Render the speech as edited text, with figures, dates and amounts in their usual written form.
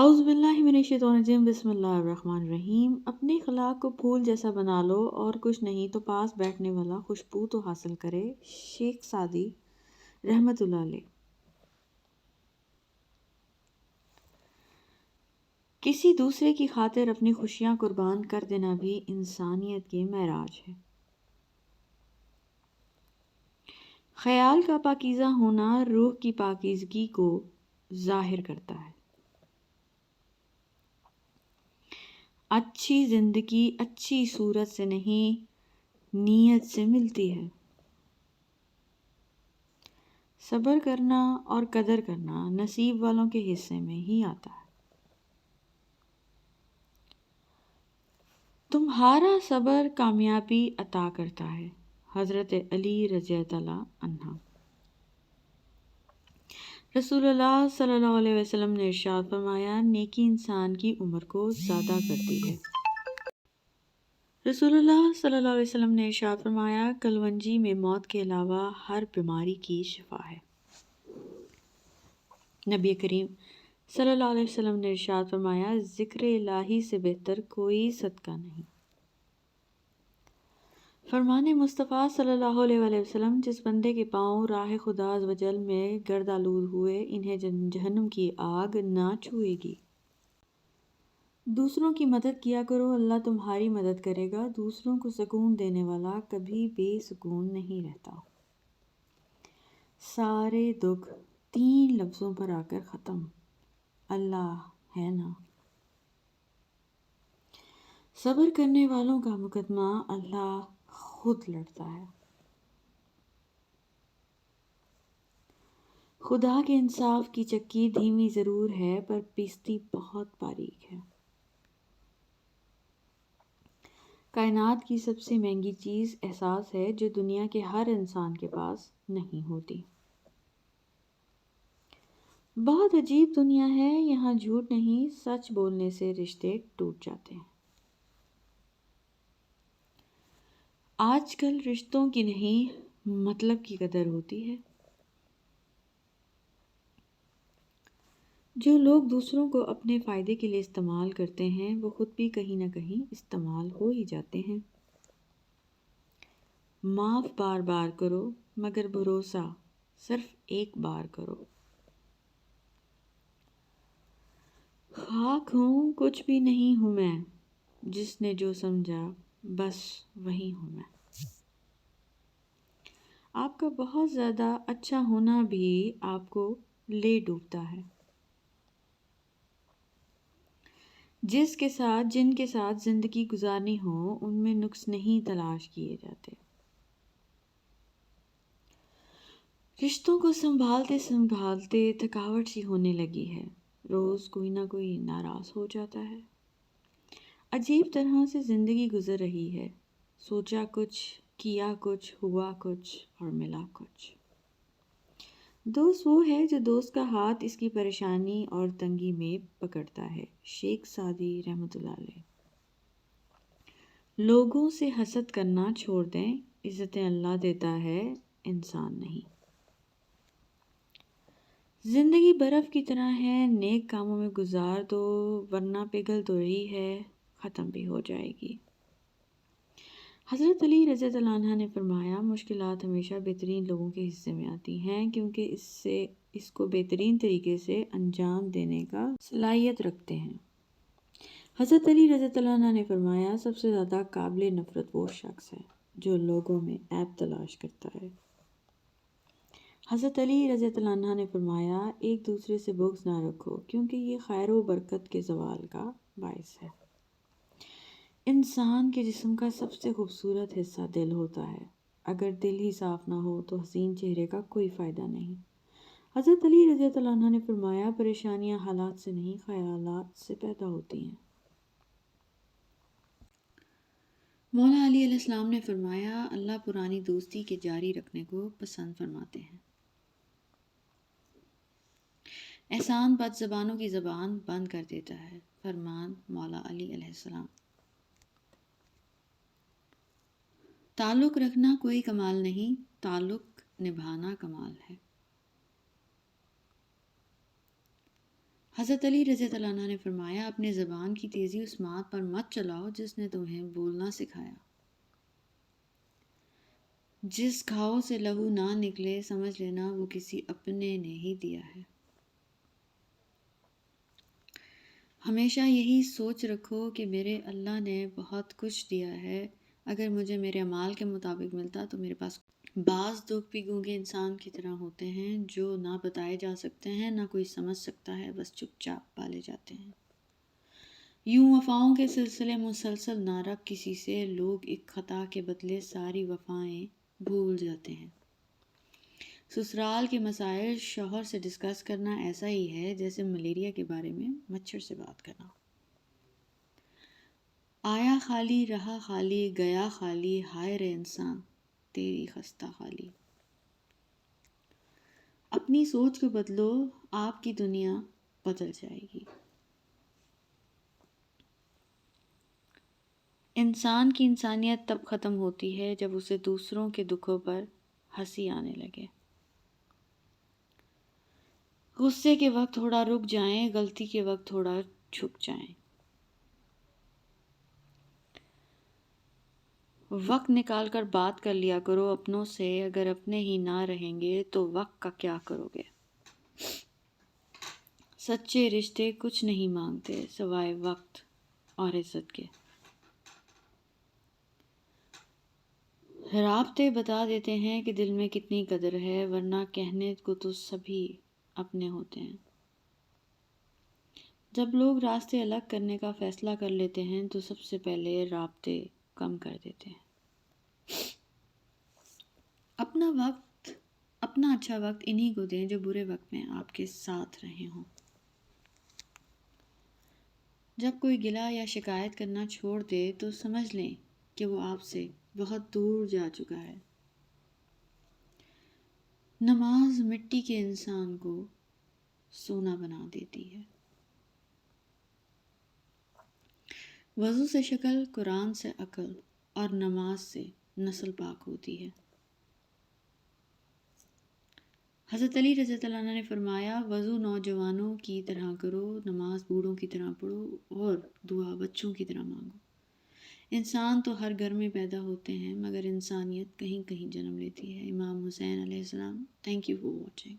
اعوذ باللہ من الشیطان الرجیم بسم اللہ الرحمن الرحیم۔ اپنے اخلاق کو پھول جیسا بنا لو اور کچھ نہیں تو پاس بیٹھنے والا خوشبو تو حاصل کرے۔ شیخ سعدی رحمۃ اللہ علیہ۔ کسی دوسرے کی خاطر اپنی خوشیاں قربان کر دینا بھی انسانیت کے معراج ہے۔ خیال کا پاکیزہ ہونا روح کی پاکیزگی کو ظاہر کرتا ہے۔ اچھی زندگی اچھی صورت سے نہیں، نیت سے ملتی ہے۔ صبر کرنا اور قدر کرنا نصیب والوں کے حصے میں ہی آتا ہے۔ تمہارا صبر کامیابی عطا کرتا ہے۔ حضرت علی رضی اللہ عنہ۔ رسول اللہ صلی اللہ علیہ وسلم نے ارشاد فرمایا، نیکی انسان کی عمر کو زیادہ کرتی ہے۔ رسول اللہ صلی اللہ علیہ وسلم نے ارشاد فرمایا، کلونجی میں موت کے علاوہ ہر بیماری کی شفا ہے۔ نبی کریم صلی اللہ علیہ وسلم نے ارشاد فرمایا، ذکر الہی سے بہتر کوئی صدقہ نہیں۔ فرمان مصطفیٰ صلی اللہ علیہ وآلہ وسلم، جس بندے کے پاؤں راہ خدا عز و جل میں گرد آلود ہوئے، انہیں جہنم کی آگ نہ چھوئے گی۔ دوسروں کی مدد کیا کرو، اللہ تمہاری مدد کرے گا۔ دوسروں کو سکون دینے والا کبھی بے سکون نہیں رہتا۔ سارے دکھ 3 لفظوں پر آ کر ختم، اللہ ہے نا۔ صبر کرنے والوں کا مقدمہ اللہ خود لڑتا ہے۔ خدا کے انصاف کی چکی دھیمی ضرور ہے پر پیستی بہت باریک ہے۔ کائنات کی سب سے مہنگی چیز احساس ہے جو دنیا کے ہر انسان کے پاس نہیں ہوتی۔ بہت عجیب دنیا ہے، یہاں جھوٹ نہیں، سچ بولنے سے رشتے ٹوٹ جاتے ہیں۔ آج کل رشتوں کی نہیں مطلب کی قدر ہوتی ہے۔ جو لوگ دوسروں کو اپنے فائدے کے لیے استعمال کرتے ہیں وہ خود بھی کہیں نہ کہیں استعمال ہو ہی جاتے ہیں۔ معاف بار بار کرو مگر بھروسہ صرف ایک بار کرو۔ خاک ہوں کچھ بھی نہیں ہوں میں، جس نے جو سمجھا بس وہی ہوں میں۔ آپ کا بہت زیادہ اچھا ہونا بھی آپ کو لے ڈوبتا ہے۔ جن کے ساتھ زندگی گزارنی ہو ان میں نقص نہیں تلاش کیے جاتے۔ رشتوں کو سنبھالتے سنبھالتے تھکاوٹ سی ہونے لگی ہے، روز کوئی نہ کوئی ناراض ہو جاتا ہے۔ عجیب طرح سے زندگی گزر رہی ہے، سوچا کچھ، کیا کچھ، ہوا کچھ اور ملا کچھ۔ دوست وہ ہے جو دوست کا ہاتھ اس کی پریشانی اور تنگی میں پکڑتا ہے۔ شیخ سعدی رحمۃ اللہ علیہ۔ لوگوں سے حسد کرنا چھوڑ دیں، عزتیں اللہ دیتا ہے، انسان نہیں۔ زندگی برف کی طرح ہے، نیک کاموں میں گزار دو ورنہ پگھل تو رہی ہے، ختم بھی ہو جائے گی۔ حضرت علی رضی اللہ عنہ نے فرمایا، مشکلات ہمیشہ بہترین لوگوں کے حصے میں آتی ہیں کیونکہ اس کو بہترین طریقے سے انجام دینے کا صلاحیت رکھتے ہیں۔ حضرت علی رضی اللہ عنہ نے فرمایا، سب سے زیادہ قابل نفرت وہ شخص ہے جو لوگوں میں عیب تلاش کرتا ہے۔ حضرت علی رضی اللہ عنہ نے فرمایا، ایک دوسرے سے بغض نہ رکھو کیونکہ یہ خیر و برکت کے زوال کا باعث ہے۔ انسان کے جسم کا سب سے خوبصورت حصہ دل ہوتا ہے، اگر دل ہی صاف نہ ہو تو حسین چہرے کا کوئی فائدہ نہیں۔ حضرت علی رضی اللہ عنہ نے فرمایا، پریشانیاں حالات سے نہیں خیالات سے پیدا ہوتی ہیں۔ مولا علی علیہ السلام نے فرمایا، اللہ پرانی دوستی کے جاری رکھنے کو پسند فرماتے ہیں۔ احسان بد زبانوں کی زبان بند کر دیتا ہے، فرمان مولا علی علیہ السلام۔ تعلق رکھنا کوئی کمال نہیں، تعلق نبھانا کمال ہے۔ حضرت علی رضی اللہ عنہ نے فرمایا اپنے زبان کی تیزی اس مات پر مت چلاؤ جس نے تمہیں بولنا سکھایا۔ جس گھاؤ سے لہو نہ نکلے سمجھ لینا وہ کسی اپنے نے ہی دیا ہے۔ ہمیشہ یہی سوچ رکھو کہ میرے اللہ نے بہت کچھ دیا ہے، اگر مجھے میرے اعمال کے مطابق ملتا تو میرے پاس بعض دکھ بھی گونگے انسان کی طرح ہوتے ہیں جو نہ بتائے جا سکتے ہیں، نہ کوئی سمجھ سکتا ہے، بس چپ چاپ پالے جاتے ہیں۔ یوں وفاؤں کے سلسلے مسلسل نہ رکھ کسی سے، لوگ ایک خطا کے بدلے ساری وفائیں بھول جاتے ہیں۔ سسرال کے مسائل شوہر سے ڈسکس کرنا ایسا ہی ہے جیسے ملیریا کے بارے میں مچھر سے بات کرنا۔ آیا خالی رہا خالی گیا خالی، ہائے رے انسان تیری خستہ خالی۔ اپنی سوچ کو بدلو، آپ کی دنیا بدل جائے گی۔ انسان کی انسانیت تب ختم ہوتی ہے جب اسے دوسروں کے دکھوں پر ہنسی آنے لگے۔ غصے کے وقت تھوڑا رک جائیں، غلطی کے وقت تھوڑا جھک جائیں۔ وقت نکال کر بات کر لیا کرو اپنوں سے، اگر اپنے ہی نہ رہیں گے تو وقت کا کیا کرو گے؟ سچے رشتے کچھ نہیں مانگتے سوائے وقت اور عزت کے۔ رابطے بتا دیتے ہیں کہ دل میں کتنی قدر ہے، ورنہ کہنے کو تو سبھی اپنے ہوتے ہیں۔ جب لوگ راستے الگ کرنے کا فیصلہ کر لیتے ہیں تو سب سے پہلے رابطے کم کر دیتے ہیں۔ اپنا اچھا وقت انہی کو دیں جو برے وقت میں آپ کے ساتھ رہے ہوں۔ جب کوئی گلہ یا شکایت کرنا چھوڑ دے تو سمجھ لیں کہ وہ آپ سے بہت دور جا چکا ہے۔ نماز مٹی کے انسان کو سونا بنا دیتی ہے۔ وضو سے شکل، قرآن سے عقل اور نماز سے نسل پاک ہوتی ہے۔ حضرت علی رضی اللہ عنہ نے فرمایا وضو نوجوانوں کی طرح کرو، نماز بوڑھوں کی طرح پڑھو اور دعا بچوں کی طرح مانگو۔ انسان تو ہر گھر میں پیدا ہوتے ہیں مگر انسانیت کہیں کہیں جنم لیتی ہے۔ امام حسین علیہ السلام۔ Thank you for watching.